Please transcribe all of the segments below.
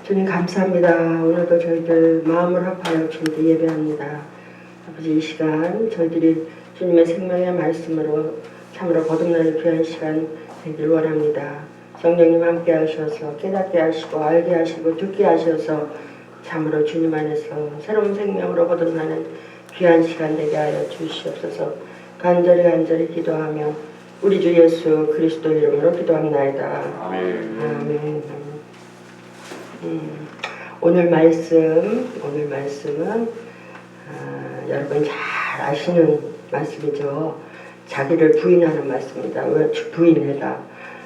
주님 감사합니다. 오늘도 저희들 마음을 합하여 주님께 예배합니다. 아버지, 이 시간 저희들이 주님의 생명의 말씀으로 참으로 거듭나는 귀한 시간 되길 원합니다. 성령님 함께 하셔서 깨닫게 하시고 알게 하시고 듣게 하셔서 참으로 주님 안에서 새로운 생명으로 거듭나는 귀한 시간 되게 하여 주시옵소서. 간절히 기도하며 우리 주 예수 그리스도 이름으로 기도합나이다. 아멘. 아멘. 오늘 말씀은 여러분 잘 아시는 말씀이죠. 자기를 부인하는 말씀입니다. 왜 부인해라.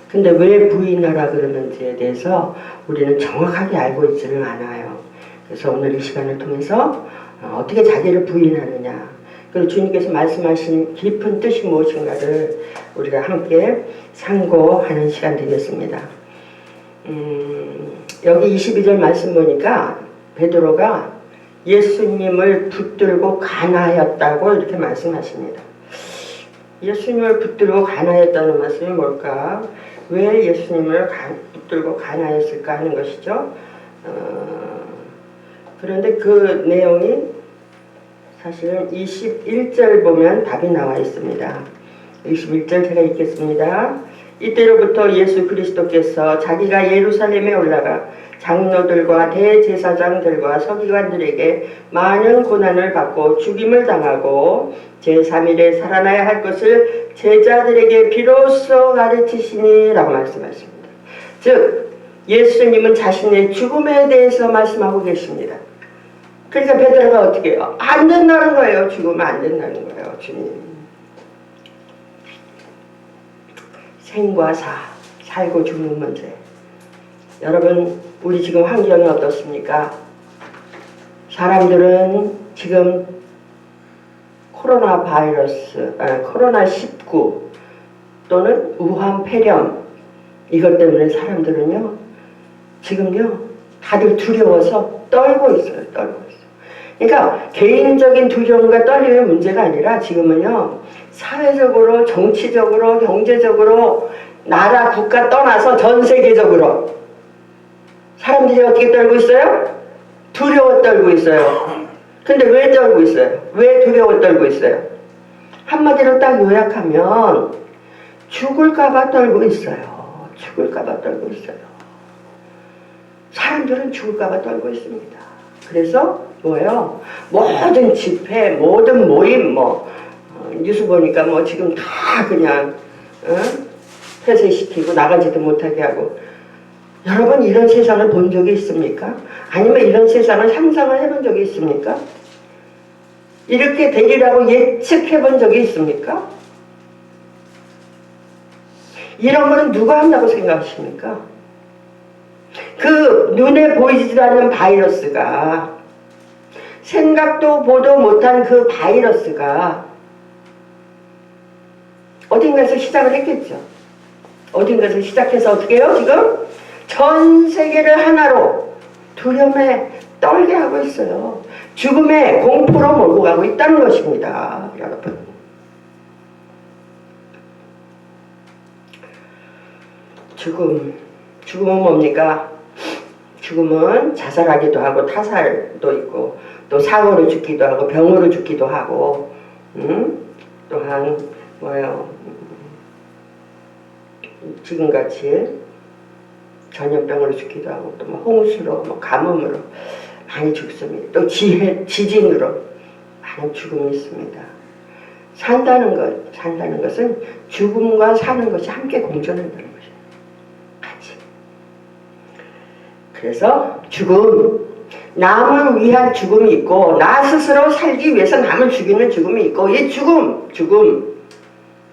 근데 왜 부인하라 그러는지에 대해서 우리는 정확하게 알고 있지는 않아요. 그래서 오늘 이 시간을 통해서 어떻게 자기를 부인하느냐, 그리고 주님께서 말씀하신 깊은 뜻이 무엇인가를 우리가 함께 상고하는 시간 되겠습니다. 여기 22절 말씀 보니까 베드로가 예수님을 붙들고 간하였다고 이렇게 말씀하십니다. 예수님을 붙들고 간하였다는 말씀이 뭘까? 왜 예수님을 붙들고 간하였을까 하는 것이죠. 그런데 그 내용이 사실은 21절 보면 답이 나와 있습니다. 21절 제가 읽겠습니다. 이때로부터 예수 그리스도께서 자기가 예루살렘에 올라가 장로들과 대제사장들과 서기관들에게 많은 고난을 받고 죽임을 당하고 제3일에 살아나야 할 것을 제자들에게 비로소 가르치시니 라고 말씀하십니다. 즉 예수님은 자신의 죽음에 대해서 말씀하고 계십니다. 그러니까 베드로가 어떻게 해요? 안 된다는 거예요. 죽으면 안 된다는 거예요. 주님. 생과 사, 살고 죽는 문제. 여러분, 우리 지금 환경이 어떻습니까? 사람들은 지금 코로나19 또는 우한 폐렴, 이것 때문에 사람들은요, 지금요, 다들 두려워서 떨고 있어요. 그러니까 개인적인 두려움과 떨림의 문제가 아니라 지금은요, 사회적으로, 정치적으로, 경제적으로, 나라, 국가 떠나서 전 세계적으로 사람들이 어떻게 떨고 있어요? 두려워 떨고 있어요. 근데 왜 떨고 있어요? 왜 두려워 떨고 있어요? 한마디로 딱 요약하면 죽을까봐 떨고 있어요. 죽을까봐 떨고 있어요. 사람들은 죽을까봐 떨고 있습니다. 그래서 뭐예요? 모든 집회, 모든 모임, 뉴스 보니까 지금 다 그냥 폐쇄시키고 나가지도 못하게 하고. 여러분, 이런 세상을 본 적이 있습니까? 아니면 이런 세상을 상상을 해본 적이 있습니까? 이렇게 되리라고 예측해 본 적이 있습니까? 이런 거는 누가 한다고 생각하십니까? 그 눈에 보이지도 않는 바이러스가, 생각도 보도 못한 그 바이러스가 어딘가에서 시작을 했겠죠. 어딘가에서 시작해서 어떻게 해요? 지금 전 세계를 하나로 두려움에 떨게 하고 있어요. 죽음의 공포로 몰고 가고 있다는 것입니다. 여러분, 죽음은 뭡니까? 죽음은 자살하기도 하고 타살도 있고 또 사고로 죽기도 하고 병으로 죽기도 하고 또한 지금같이 전염병으로 죽기도 하고 또 홍수로 가뭄으로 많이 죽습니다. 또 지진으로 많은 죽음이 있습니다. 산다는 것은 죽음과 사는 것이 함께 공존한다는 것이에요. 같이. 그래서 죽음, 남을 위한 죽음이 있고 나 스스로 살기 위해서 남을 죽이는 죽음이 있고, 이 죽음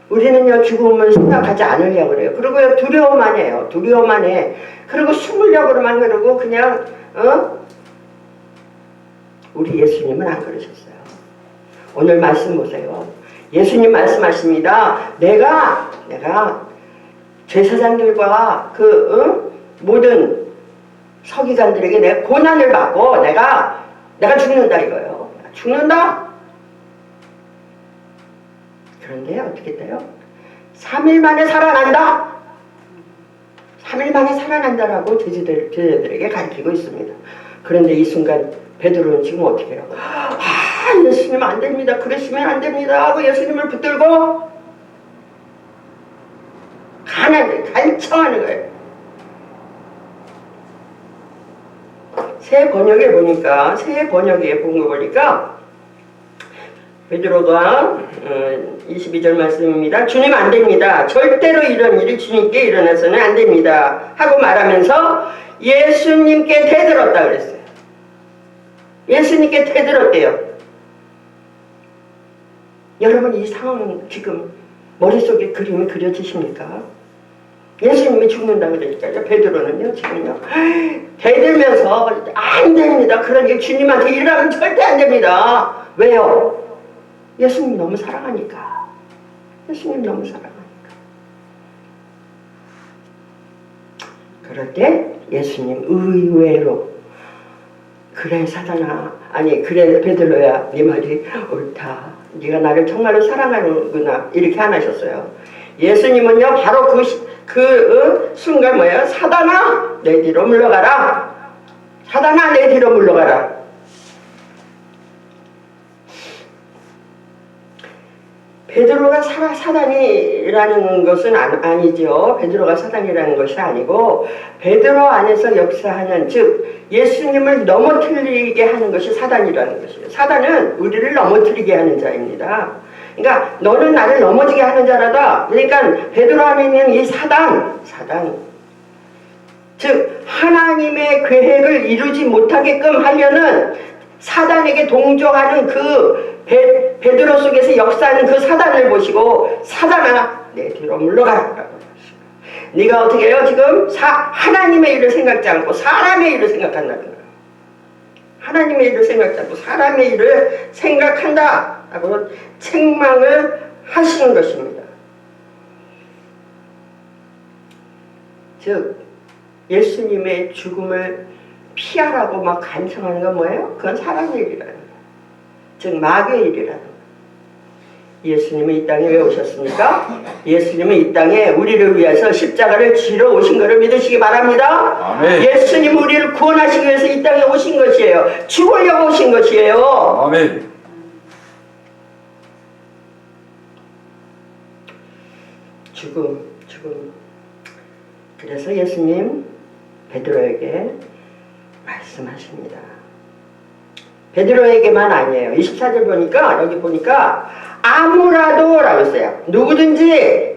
우리는요, 죽음을 생각하지 않으려고 그래요. 그리고요, 두려워만 해요. 두려워만 해. 그리고 숨으려고만 그러고 그냥 우리 예수님은 안 그러셨어요. 오늘 말씀 보세요. 예수님 말씀하십니다. 내가 제사장들과 모든 서기관들에게 내가 고난을 받고 내가 죽는다 이거예요. 죽는다. 그런데 어떻게 돼요? 3일 만에 살아난다. 3일 만에 살아난다라고 제자들에게 가르치고 있습니다. 그런데 이 순간 베드로는 지금 어떻게 해요? 예수님 안 됩니다. 그러시면 안 됩니다 하고 예수님을 붙들고 간청하는 거예요. 새 번역에 본 거 보니까 베드로가 22절 말씀입니다. 주님 안 됩니다. 절대로 이런 일이 주님께 일어나서는 안 됩니다 하고 말하면서 예수님께 대들었다 그랬어요. 예수님께 대들었대요. 여러분 이 상황은 지금 머릿속에 그림이 그려지십니까? 예수님이 죽는다 그러니까요. 베드로는요 지금요 대들면서 안 됩니다. 그런 게 주님한테 일어나면 절대 안 됩니다. 왜요? 예수님 너무 사랑하니까. 예수님 너무 사랑하니까. 그럴 때 예수님 의외로 그래 사단아, 아니 그래 베드로야, 네 말이 옳다. 네가 나를 정말로 사랑하는구나. 이렇게 안 하셨어요. 예수님은요 바로 그 순간 뭐예요? 사단아 내 뒤로 물러가라. 사단아 내 뒤로 물러가라. 베드로가 사단이라는 것은 아니죠. 베드로가 사단이라는 것이 아니고 베드로 안에서 역사하는, 즉 예수님을 넘어뜨리게 하는 것이 사단이라는 것이에요. 사단은 우리를 넘어뜨리게 하는 자입니다. 그러니까 너는 나를 넘어지게 하는 자라다. 그러니까 베드로 안에 있는 이 사단, 즉 하나님의 계획을 이루지 못하게끔 하려는 사단에게 동조하는 그 베드로 속에서 역사하는 그 사단을 보시고 사단아 내 뒤로 물러가라. 네가 어떻게 해요? 지금 하나님의 일을 생각지 않고 사람의 일을 생각한다는 거예요. 하나님의 일을 생각지 않고 사람의 일을 생각한다 라고 책망을 하시는 것입니다. 즉 예수님의 죽음을 피하라고 막 간청하는 건 뭐예요? 그건 사람의 일이라는 거예요. 즉 마귀의 일이라는 거예요. 예수님은 이 땅에 왜 오셨습니까? 예수님은 이 땅에 우리를 위해서 십자가를 지러 오신 것을 믿으시기 바랍니다. 아멘. 예수님 우리를 구원하시기 위해서 이 땅에 오신 것이에요. 죽으려고 오신 것이에요. 아멘. 죽음. 그래서 예수님 베드로에게 말씀하십니다. 베드로에게만 아니에요. 24절 보니까, 여기 보니까 아무라도 라고 했어요. 누구든지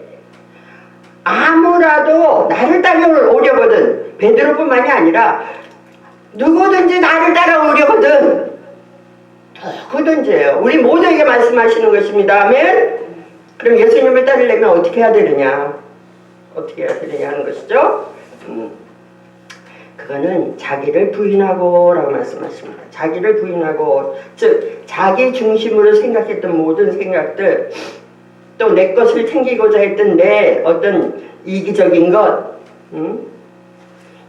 아무라도 나를 따라오려거든. 베드로뿐만이 아니라 누구든지 나를 따라오려거든. 누구든지예요. 우리 모두에게 말씀하시는 것입니다. 아멘. 그럼 예수님을 따르려면 어떻게 해야 되느냐? 어떻게 해야 되느냐 하는 것이죠. 그거는 자기를 부인하고 라고 말씀하십니다. 자기를 부인하고, 즉 자기 중심으로 생각했던 모든 생각들, 또 내 것을 챙기고자 했던 내 어떤 이기적인 것,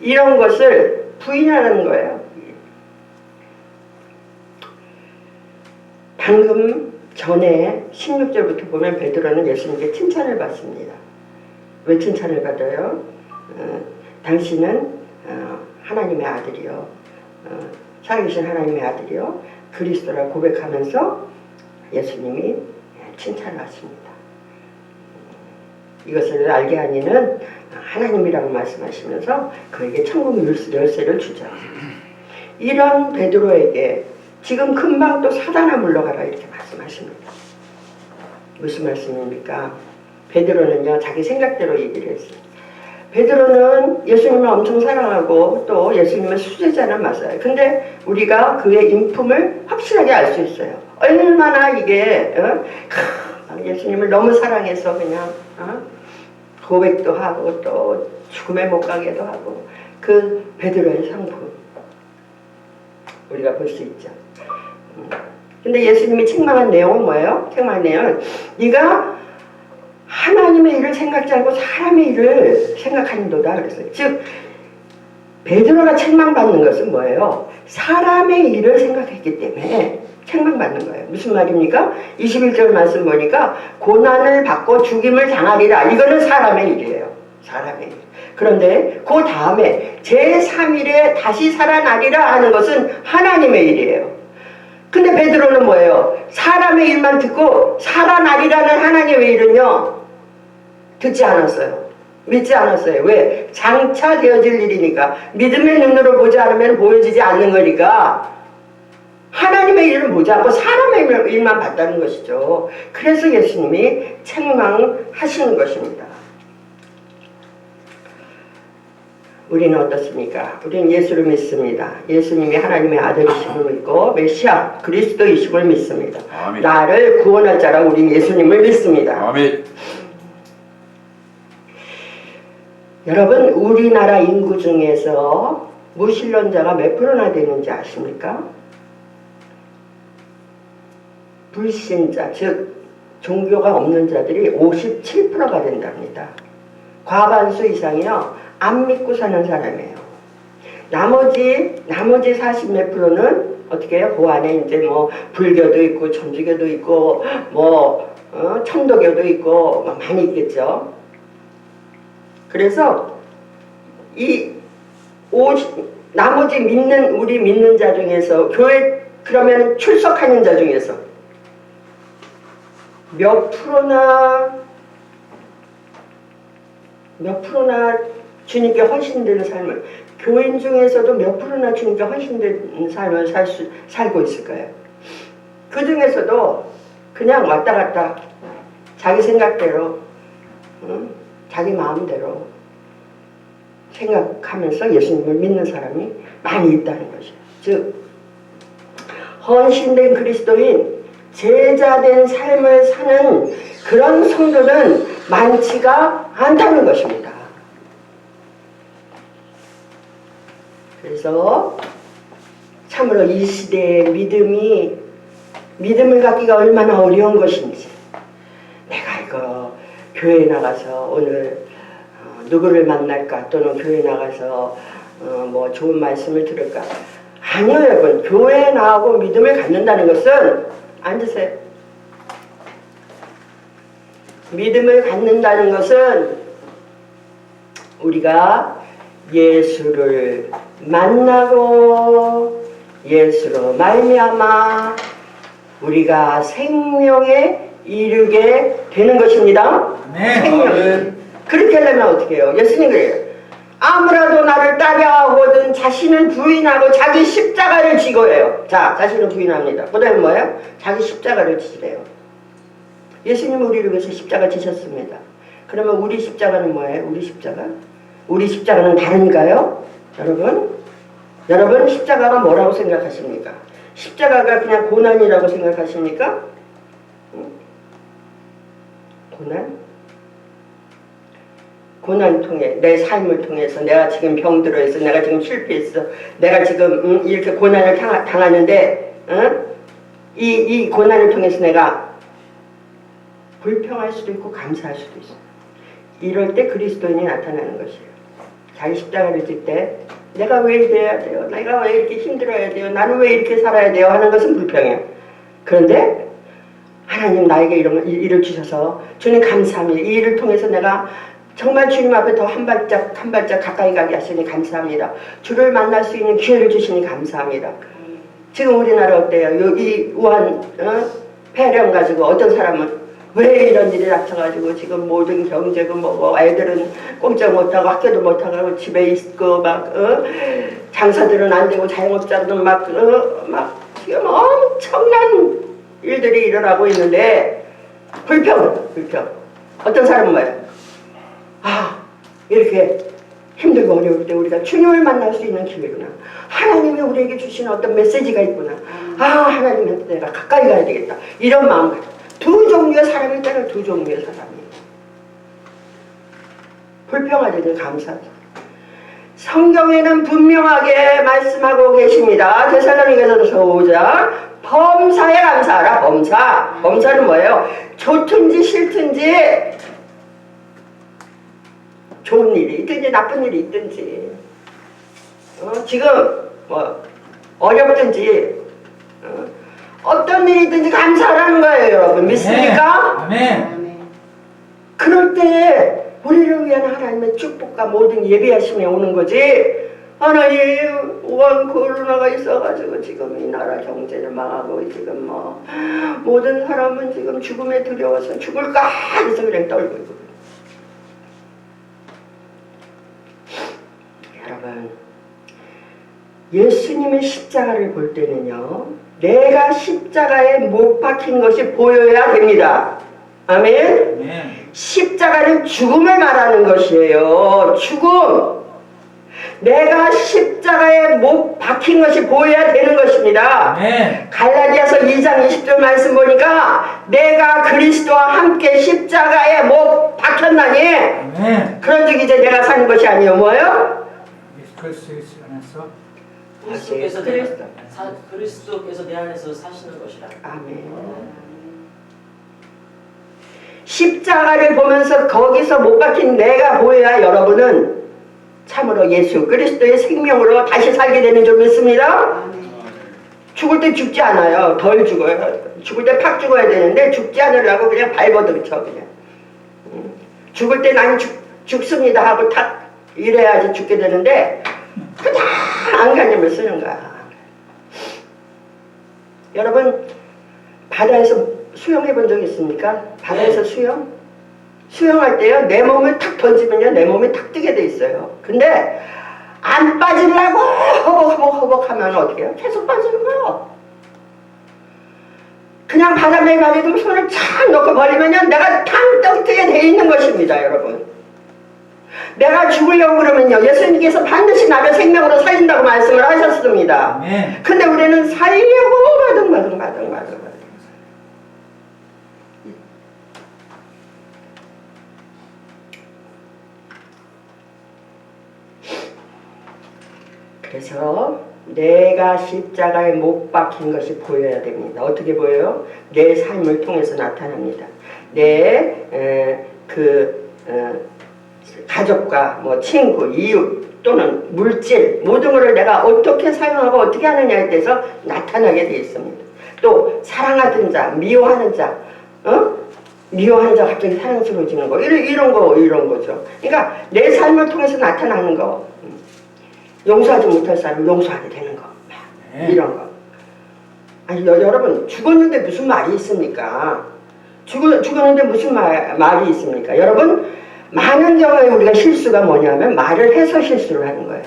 이런 것을 부인하는 거예요. 방금 전에 16절부터 보면 베드로는 예수님께 칭찬을 받습니다. 왜 칭찬을 받아요? 당신은 하나님의 아들이요, 살아계신 하나님의 아들이요, 그리스도라 고백하면서 예수님이 칭찬을 하십니다. 이것을 알게 하니는 하나님이라고 말씀하시면서 그에게 천국 열쇠를 주죠. 이런 베드로에게 지금 금방 또 사단아 물러가라 이렇게 말씀하십니다. 무슨 말씀입니까? 베드로는요 자기 생각대로 얘기를 했어요. 베드로는 예수님을 엄청 사랑하고 또 예수님의 수제자는 맞아요. 근데 우리가 그의 인품을 확실하게 알 수 있어요. 얼마나 이게 예수님을 너무 사랑해서 그냥 고백도 하고 또 죽음에 못 가게도 하고, 그 베드로의 성품 우리가 볼 수 있죠. 근데 예수님이 책망한 내용은 뭐예요? 책망한 내용은 네가 하나님의 일을 생각지 않고 사람의 일을 생각하는도다 그랬어요. 즉 베드로가 책망받는 것은 뭐예요? 사람의 일을 생각했기 때문에 책망받는 거예요. 무슨 말입니까? 21절 말씀 보니까 고난을 받고 죽임을 당하리라. 이거는 사람의 일이에요. 사람의 일. 그런데 그 다음에 제3일에 다시 살아나리라 하는 것은 하나님의 일이에요. 근데 베드로는 뭐예요? 사람의 일만 듣고 살아나리라는 하나님의 일은요, 듣지 않았어요. 믿지 않았어요. 왜? 장차 되어질 일이니까. 믿음의 눈으로 보지 않으면 보여지지 않는 거니까 하나님의 일을 보지 않고 사람의 일만 봤다는 것이죠. 그래서 예수님이 책망하시는 것입니다. 우리는 어떻습니까? 우리는 예수를 믿습니다. 예수님이 하나님의 아들이심을 믿고 메시아 그리스도이심을 믿습니다. 아멘. 나를 구원할 자라 우리는 예수님을 믿습니다. 아멘. 여러분, 우리나라 인구 중에서 무신론자가 몇 프로나 되는지 아십니까? 불신자, 즉 종교가 없는 자들이 57%가 된답니다. 과반수 이상이요, 안 믿고 사는 사람이에요. 나머지 40 몇 프로는 어떻게 해요? 그 안에 이제 뭐 불교도 있고 천주교도 있고 뭐 천도교도 있고 뭐 많이 있겠죠. 그래서 나머지 우리 믿는 자 중에서 교회 그러면 출석하는 자 중에서 몇 프로나 주님께 헌신되는 삶을, 교인 중에서도 몇 프로나 주님께 헌신되는 삶을 살고 있을까요? 그 중에서도 그냥 왔다 갔다 자기 생각대로 자기 마음대로 생각하면서 예수님을 믿는 사람이 많이 있다는 것이에요. 즉 헌신된 그리스도인, 제자된 삶을 사는 그런 성도는 많지가 않다는 것입니다. 그래서 참으로 이 시대의 믿음을 갖기가 얼마나 어려운 것인지, 내가 이거 교회에 나가서 오늘 누구를 만날까, 또는 교회에 나가서 뭐 좋은 말씀을 들을까. 아니요, 여러분. 교회에 나오고 믿음을 갖는다는 것은, 앉으세요. 믿음을 갖는다는 것은 우리가 예수를 만나고 예수로 말미암아 우리가 생명에 이르게 되는 것입니다. 네. 생명. 그렇게 하려면 어떻게 해요? 예수님 그래요. 아무라도 나를 따라오거든 자신은 부인하고 자기 십자가를 지고 해요. 자, 자신은 부인합니다. 그 다음에 뭐예요? 자기 십자가를 지시래요. 예수님은 우리를 위해서 십자가 지셨습니다. 그러면 우리 십자가는 뭐예요? 우리 십자가는 다른가요? 여러분 십자가가 뭐라고 생각하십니까? 십자가가 그냥 고난이라고 생각하십니까? 고난 통해, 내 삶을 통해서 내가 지금 병들어 있어, 내가 지금 실패했어, 내가 지금 이렇게 고난을 당하는데 이 고난을 통해서 내가 불평할 수도 있고 감사할 수도 있어. 이럴 때 그리스도인이 나타나는 것이에요. 자기 십자가를 질 때 내가 왜 이래야 돼요? 내가 왜 이렇게 힘들어야 돼요? 나는 왜 이렇게 살아야 돼요? 하는 것은 불평이에요. 그런데 하나님 나에게 이런 일을 주셔서 주님 감사합니다. 이 일을 통해서 내가 정말 주님 앞에 더 한 발짝 가까이 가게 하시니 감사합니다. 주를 만날 수 있는 기회를 주시니 감사합니다. 지금 우리나라 어때요? 이 우한 폐렴 가지고 어떤 사람은 왜 이런 일이 닥쳐가지고 지금 모든 경제고 뭐고 애들은 꼼짝 못하고 학교도 못하고 집에 있고 막 장사들은 안 되고 자영업자들은 막 지금 엄청난 일들이 일어나고 있는데 불평. 어떤 사람은 뭐예요? 이렇게 힘들고 어려울 때 우리가 주님을 만날 수 있는 기회구나. 하나님이 우리에게 주시는 어떤 메시지가 있구나. 하나님한테 내가 가까이 가야 되겠다. 이런 마음 가지고. 두 종류의 사람이 있다는 두 종류의 사람이에요. 불평하지는 감사하죠. 성경에는 분명하게 말씀하고 계십니다. 데살로니가전서 5장 범사에 감사하라. 범사는 뭐예요? 좋든지 싫든지 좋은 일이 있든지 나쁜 일이 있든지 지금 뭐 어렵든지 어떤 일이 있든지 감사하라는 거예요. 여러분 믿습니까? 아멘. 그럴 때 우리를 위한 하나님의 축복과 모든 예비하심이 오는 거지. 하나님, 코로나가 있어가지고 지금 이 나라 경제를 망하고 지금 뭐 모든 사람은 지금 죽음에 두려워서 죽을까 해서 그냥 떨고 있고. 여러분, 예수님의 십자가를 볼 때는요, 내가 십자가에 못 박힌 것이 보여야 됩니다. 아멘? 네. 십자가는 죽음을 말하는 것이에요. 죽음. 내가 십자가에 못 박힌 것이 보여야 되는 것입니다. 네. 갈라디아서 2장 20절 말씀 보니까 내가 그리스도와 함께 십자가에 못 박혔나니 네. 그런 적 이제 내가 사는 것이 아니에요. 뭐예요? 그리스도 안에서 그리스도께서 내 안에서 사시는 것이라. 아멘. 십자가를 보면서 거기서 못 박힌 내가 보여야 여러분은 참으로 예수 그리스도의 생명으로 다시 살게 되는 줄 믿습니다. 죽을 때 죽지 않아요. 덜 죽어요. 죽을 때 팍 죽어야 되는데 죽지 않으려고 그냥 발버둥쳐 그냥. 죽을 때 난 죽습니다 하고 탁 이래야지 죽게 되는데 그냥 안간힘을 쓰는 거야. 여러분, 바다에서 수영해 본 적 있습니까? 바다에서 수영? 수영할 때요, 내 몸을 탁 던지면요, 내 몸이 탁 뜨게 돼 있어요. 근데 안 빠지려고 허벅허벅 하면 어떻게 해요? 계속 빠지는 거예요. 그냥 바람에 가리고 손을 착 놓고 버리면요, 내가 탕 뜨게 돼 있는 것입니다, 여러분. 내가 죽으려고 그러면요, 예수님께서 반드시 나를 생명으로 살린다고 말씀을 하셨습니다. 네. 근데 우리는 살려고 바둥바둥. 그래서 내가 십자가에 못 박힌 것이 보여야 됩니다. 어떻게 보여요? 내 삶을 통해서 나타납니다. 내 가족과 뭐 친구, 이웃 또는 물질 모든 것을 내가 어떻게 사용하고 어떻게 하느냐에 대해서 나타나게 되어 있습니다. 또 사랑하던 자, 미워하는 자, 미워하는 자 갑자기 사랑스러워지는 거, 이런 거죠. 그러니까 내 삶을 통해서 나타나는 거. 용서하지 못할 사람 용서하게 되는 거. 이런 거. 아니, 여러분, 죽었는데 무슨 말이 있습니까? 죽었는데 무슨 말이 있습니까? 여러분, 많은 경우에 우리가 실수가 뭐냐면 말을 해서 실수를 하는 거예요.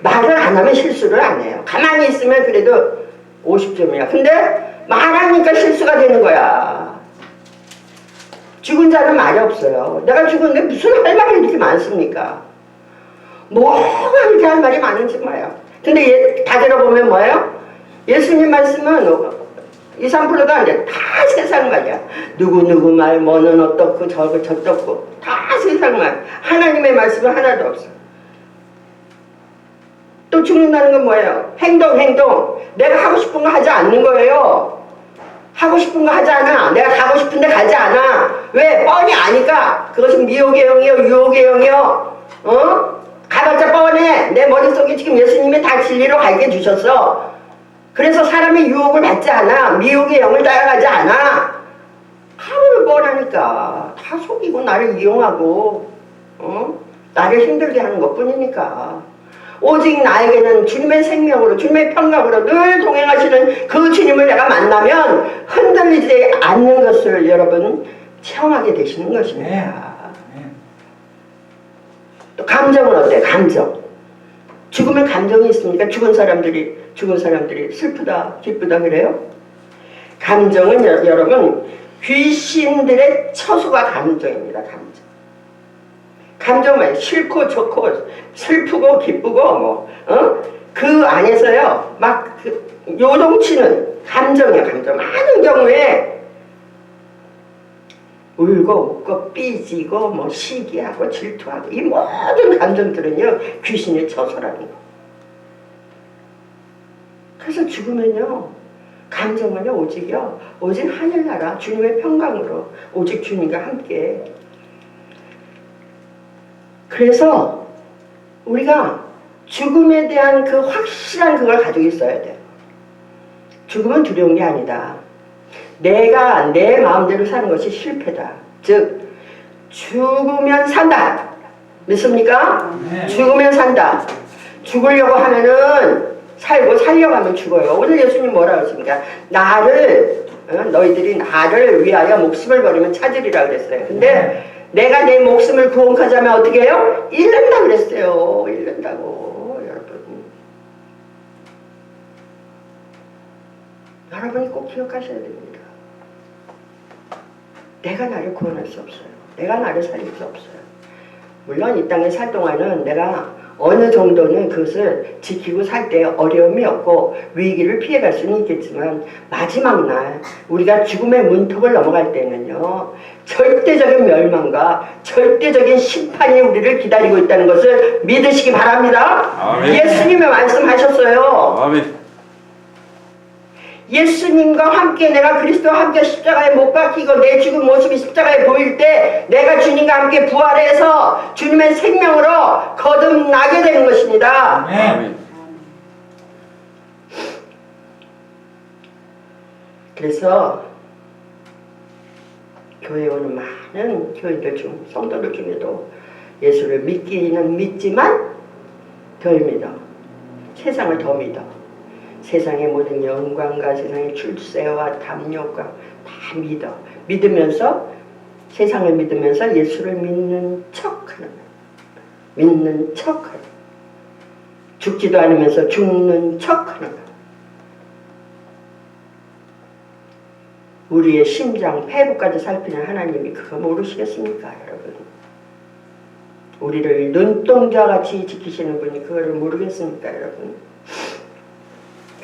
말을 안 하면 실수를 안 해요. 가만히 있으면 그래도 50점이야. 근데 말하니까 실수가 되는 거야. 죽은 자는 말이 없어요. 내가 죽었는데 무슨 할 말이 이렇게 많습니까? 뭐가 이렇게 할 말이 많은지 뭐예요. 근데 다 들어보면 뭐예요? 예수님 말씀은 2, 3%도 안 돼. 다 세상 말이야. 누구 말, 뭐는 어떻고 저떻고 다 세상 말. 하나님의 말씀은 하나도 없어. 또 죽는다는 건 뭐예요? 행동. 내가 하고 싶은 거 하지 않는 거예요. 하고 싶은 거 하지 않아. 내가 가고 싶은데 가지 않아. 왜? 뻔히 아니까. 그것은 미혹의 영이요, 유혹의 영이요. 가봤자 뻔해. 내 머릿속에 지금 예수님이 다 진리로 가르쳐 주셨어. 그래서 사람의 유혹을 받지 않아. 미혹의 영을 따라가지 않아. 하루를 뻔하니까. 다 속이고 나를 이용하고 나를 힘들게 하는 것뿐이니까. 오직 나에게는 주님의 생명으로 주님의 평강으로 늘 동행하시는 그 주님을 내가 만나면 흔들리지 않는 것을 여러분 체험하게 되시는 것입니다. 또 감정은 어때요? 감정. 죽으면 감정이 있습니까? 죽은 사람들이 슬프다, 기쁘다 그래요? 감정은 여러분 귀신들의 처소가 감정입니다. 감정은 싫고 좋고 슬프고 기쁘고 그 안에서요 막 요동치는 감정이에요. 감정. 많은 경우에 울고 웃고 삐지고 뭐 시기하고 질투하고 이 모든 감정들은요 귀신의 처소라는 거. 그래서 죽으면요 감정은요 오직 하늘나라 주님의 평강으로 오직 주님과 함께. 그래서 우리가 죽음에 대한 그 확실한 그걸 가지고 있어야 돼요. 죽음은 두려운 게 아니다. 내가 내 마음대로 사는 것이 실패다. 즉 죽으면 산다. 믿습니까? 아멘. 죽으면 산다. 죽으려고 하면은 살고 살려고 하면 죽어요. 오늘 예수님 뭐라고 하십니까? 너희들이 나를 위하여 목숨을 버리면 찾으리라 그랬어요. 근데 내가 내 목숨을 구원하자면 어떻게 해요? 잃는다 그랬어요. 잃는다고. 여러분이 꼭 기억하셔야 됩니다. 내가 나를 구원할 수 없어요. 내가 나를 살릴 수 없어요. 물론 이 땅에 살 동안은 내가 어느 정도는 그것을 지키고 살 때 어려움이 없고 위기를 피해갈 수는 있겠지만 마지막 날 우리가 죽음의 문턱을 넘어갈 때는요, 절대적인 멸망과 절대적인 심판이 우리를 기다리고 있다는 것을 믿으시기 바랍니다. 아멘. 예수님이 말씀하셨어요. 아멘. 예수님과 함께 내가 그리스도와 함께 십자가에 못 박히고 내 죽은 모습이 십자가에 보일 때 내가 주님과 함께 부활해서 주님의 생명으로 거듭나게 되는 것입니다. 아멘. 그래서 교회에 오는 많은 교인들 중, 성도들 중에도 예수를 믿기는 믿지만 덜 믿어. 세상을 더 믿어. 세상의 모든 영광과 세상의 출세와 담력과 다 믿어. 믿으면서, 세상을 믿으면서 예수를 믿는 척하는 거야. 믿는 척하는 거야. 죽지도 않으면서 죽는 척하는 거야. 우리의 심장, 폐부까지 살피는 하나님이 그거 모르시겠습니까, 여러분? 우리를 눈동자같이 지키시는 분이 그거를 모르겠습니까, 여러분?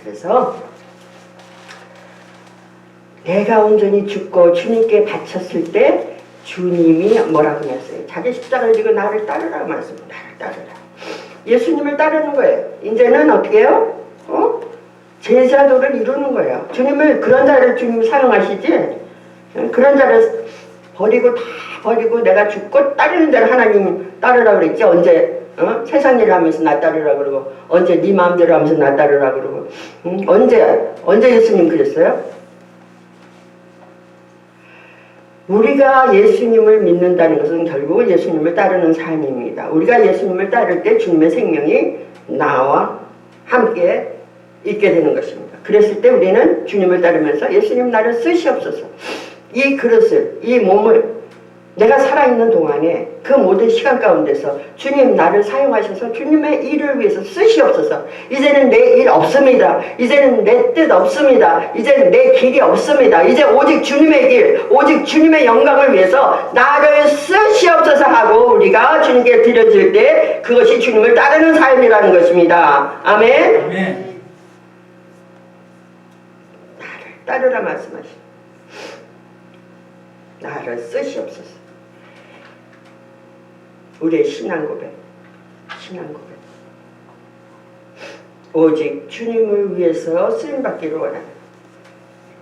그래서 내가 온전히 죽고 주님께 바쳤을 때 주님이 뭐라고 했어요? 자기 십자가를 지고 나를 따르라고 말씀합니다. 나를 따르라. 예수님을 따르는 거예요. 이제는 어떻게 해요? 제자도를 이루는 거예요. 주님을, 그런 자를 주님 사용하시지, 그런 자를 버리고 다 버리고 내가 죽고 따르는 자를 하나님 따르라고 그랬지. 언제 세상 일을 하면서 나 따르라고 그러고, 언제 네 마음대로 하면서 나 따르라고 그러고, 언제 예수님 그랬어요? 우리가 예수님을 믿는다는 것은 결국 예수님을 따르는 삶입니다. 우리가 예수님을 따를 때 주님의 생명이 나와 함께 있게 되는 것입니다. 그랬을 때 우리는 주님을 따르면서 예수님 나를 쓰시옵소서. 이 그릇을, 이 몸을 내가 살아있는 동안에 그 모든 시간 가운데서 주님 나를 사용하셔서 주님의 일을 위해서 쓰시옵소서. 이제는 내 일 없습니다. 이제는 내 뜻 없습니다. 이제는 내 길이 없습니다. 이제 오직 주님의 길, 오직 주님의 영광을 위해서 나를 쓰시옵소서 하고 우리가 주님께 드려질 때 그것이 주님을 따르는 삶이라는 것입니다. 아멘. 아멘. 따르라 말씀하시오. 나를 쓰시옵소서. 우리의 신앙 고백. 오직 주님을 위해서 쓰임받기를 원하는.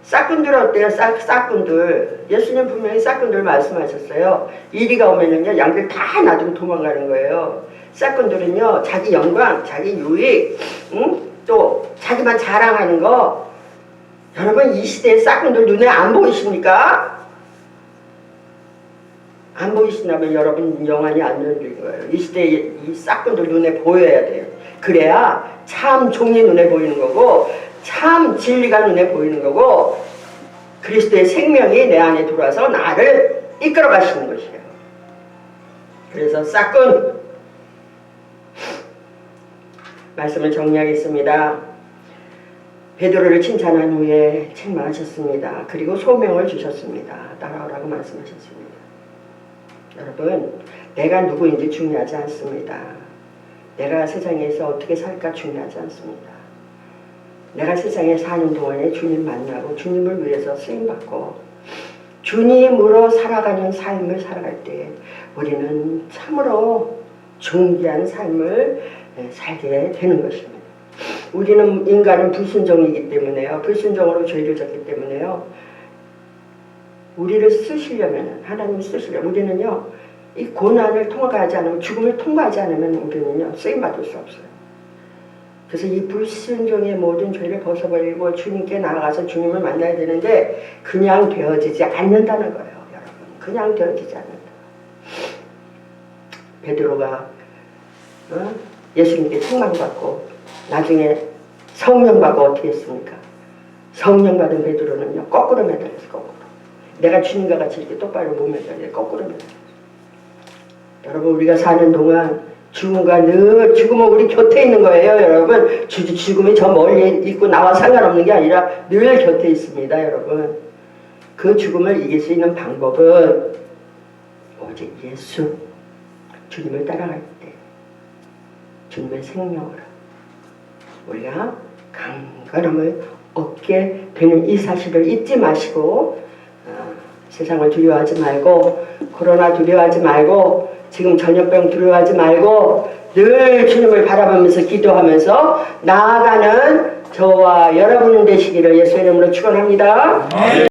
싹꾼들 어때요? 싹꾼들. 예수님 분명히 싹꾼들 말씀하셨어요. 이리가 오면은요, 양들 다 놔두고 도망가는 거예요. 싹꾼들은요, 자기 영광, 자기 유익, 또 자기만 자랑하는 거. 여러분, 이 시대의 싹꾼들 눈에 안 보이십니까? 안 보이신다면 여러분 영안이 안 열릴 거예요. 이 시대의 이 싹꾼들 눈에 보여야 돼요. 그래야 참 종이 눈에 보이는 거고, 참 진리가 눈에 보이는 거고, 그리스도의 생명이 내 안에 들어와서 나를 이끌어 가시는 것이에요. 그래서 싹꾼 말씀을 정리하겠습니다. 베드로를 칭찬한 후에 책망하셨습니다. 그리고 소명을 주셨습니다. 따라오라고 말씀하셨습니다. 여러분, 내가 누구인지 중요하지 않습니다. 내가 세상에서 어떻게 살까 중요하지 않습니다. 내가 세상에 사는 동안에 주님 만나고 주님을 위해서 쓰임받고 주님으로 살아가는 삶을 살아갈 때 우리는 참으로 존귀한 삶을 살게 되는 것입니다. 우리는 인간은 불순종이기 때문에요. 불순종으로 죄를 졌기 때문에요. 우리를 쓰시려면, 하나님이 쓰시려면 우리는요, 이 고난을 통과하지 않으면, 죽음을 통과하지 않으면 우리는요, 쓰임받을 수 없어요. 그래서 이 불순종의 모든 죄를 벗어버리고 주님께 나아가서 주님을 만나야 되는데 그냥 되어지지 않는다는 거예요, 여러분. 그냥 되어지지 않는다. 베드로가 예수님께 책망받고 나중에 성령 받고 어떻게 했습니까? 성령 받은 베드로는요 거꾸로 매달렸어. 거꾸로. 내가 주님과 같이 이렇게 똑바로 못 매달려. 거꾸로 매달렸어. 여러분 우리가 사는 동안 죽음과 늘 죽음은 우리 곁에 있는 거예요. 여러분 죽음이 저 멀리 있고 나와 상관없는 게 아니라 늘 곁에 있습니다. 여러분 그 죽음을 이길 수 있는 방법은 오직 예수 주님을 따라갈 때 주님의 생명으로 우리가 강건함을 얻게 되는 이 사실을 잊지 마시고 세상을 두려워하지 말고 코로나 두려워하지 말고 지금 전염병 두려워하지 말고 늘 주님을 바라보면서 기도하면서 나아가는 저와 여러분 되시기를 예수의 이름으로 축원합니다.